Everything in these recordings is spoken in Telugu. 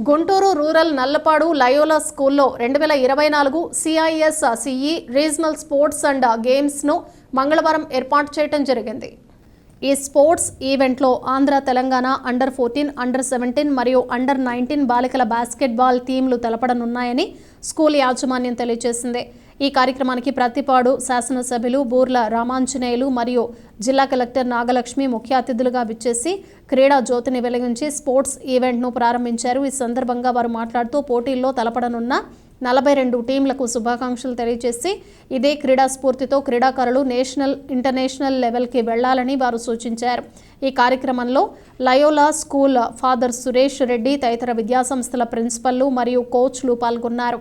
గుంటూరు రూరల్ నల్లపాడు లయోలా స్కూల్లో 2024 CIS CE regional sports and గేమ్స్ను మంగళవారం ఏర్పాటు చేయడం జరిగింది. ఈ స్పోర్ట్స్ ఈవెంట్లో ఆంధ్ర, తెలంగాణ అండర్-14, అండర్-17 మరియు అండర్-19 బాలికల బాస్కెట్బాల్ టీంలు తెలపడనున్నాయని స్కూల్ యాజమాన్యం తెలియజేసింది. ఈ కార్యక్రమానికి ప్రతిపాడు శాసనసభ్యులు బూర్ల రామాంజనేయులు మరియు జిల్లా కలెక్టర్ నాగలక్ష్మి ముఖ్య అతిథులుగా విచ్చేసి క్రీడా జ్యోతిని వెలిగించి స్పోర్ట్స్ ఈవెంట్ను ప్రారంభించారు. ఈ సందర్భంగా వారు మాట్లాడుతూ పోటీల్లో తలపడనున్న 42 టీంలకు శుభాకాంక్షలు తెలియజేసి ఇదే క్రీడా స్ఫూర్తితో క్రీడాకారులు నేషనల్, ఇంటర్నేషనల్ లెవెల్కి వెళ్లాలని వారు సూచించారు. ఈ కార్యక్రమంలో Loyola school father Suresh Reddy తదితర విద్యాసంస్థల ప్రిన్సిపల్లు మరియు కోచ్లు పాల్గొన్నారు.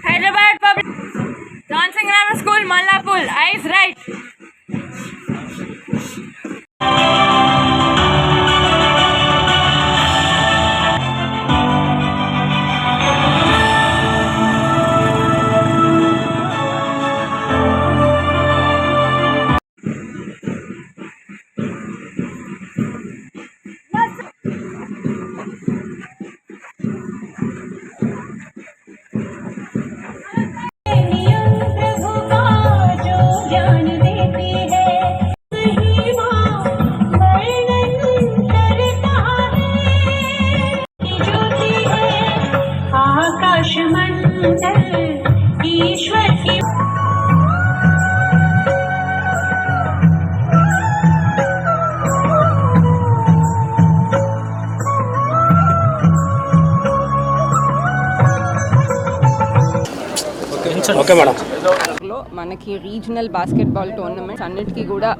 Hyderabad Public Dancing Grammar School, Mallapul. Eyes right. ईश्वर की ఓకే మేడం. మనకి రీజనల్ బాస్కెట్బాల్ టోర్నమెంట్స్ అన్నిటికీ కూడా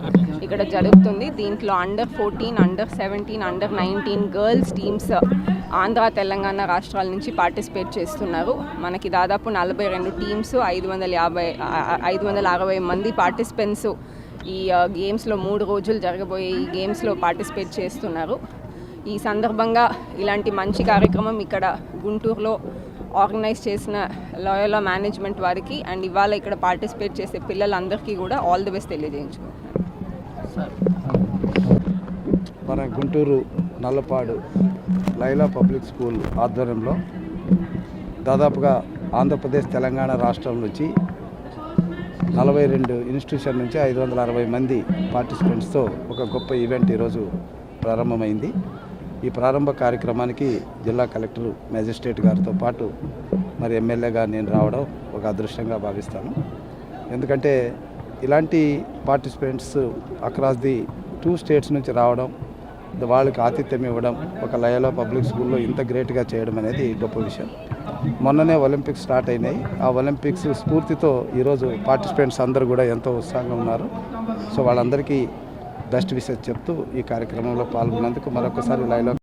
ఇక్కడ జరుగుతుంది. దీంట్లో అండర్-14, అండర్-17, under-19 girls teams Andhra, Telangana రాష్ట్రాల నుంచి పార్టిసిపేట్ చేస్తున్నారు. మనకి దాదాపు 42 టీమ్స్, 560 మంది పార్టిసిపెంట్స్ ఈ గేమ్స్లో 3 రోజులు జరగబోయే ఈ గేమ్స్లో పార్టిసిపేట్ చేస్తున్నారు. ఈ సందర్భంగా ఇలాంటి మంచి కార్యక్రమం ఇక్కడ గుంటూరులో ఆర్గనైజ్ చేసిన లయోలా మేనేజ్మెంట్ వారికి అండ్ ఇవాళ ఇక్కడ పార్టిసిపేట్ చేసే పిల్లలందరికీ కూడా ఆల్ ది బెస్ట్ తెలియజేయించుకుంటున్నాను. మన Guntur Nallapadu Loyola public school ఆధ్వర్యంలో దాదాపుగా ఆంధ్రప్రదేశ్, తెలంగాణ రాష్ట్రం నుంచి 42 ఇన్స్టిట్యూషన్ నుంచి 560 మంది పార్టిసిపెంట్స్తో ఒక గొప్ప ఈవెంట్ ఈరోజు ప్రారంభమైంది. ఈ ప్రారంభ కార్యక్రమానికి జిల్లా కలెక్టర్, మేజిస్ట్రేట్ గారితో పాటు మరి ఎమ్మెల్యేగా నేను రావడం ఒక అదృష్టంగా భావిస్తాను. ఎందుకంటే ఇలాంటి పార్టిసిపెంట్స్ అక్రాస్ ది 2 స్టేట్స్ నుంచి రావడం, వాళ్ళకి ఆతిథ్యం ఇవ్వడం, ఒక లయోలా పబ్లిక్ స్కూల్లో ఇంత గ్రేట్గా చేయడం అనేది గొప్ప విషయం. మొన్ననే ఒలింపిక్స్ స్టార్ట్ అయినాయి. ఆ ఒలింపిక్స్ స్ఫూర్తితో ఈరోజు పార్టిసిపెంట్స్ అందరూ కూడా ఎంతో ఉత్సాహంగా ఉన్నారు. సో వాళ్ళందరికీ బెస్ట్ విషెస్ చెప్తూ ఈ కార్యక్రమంలో పాల్గొన్నందుకు మరొకసారి లయోలా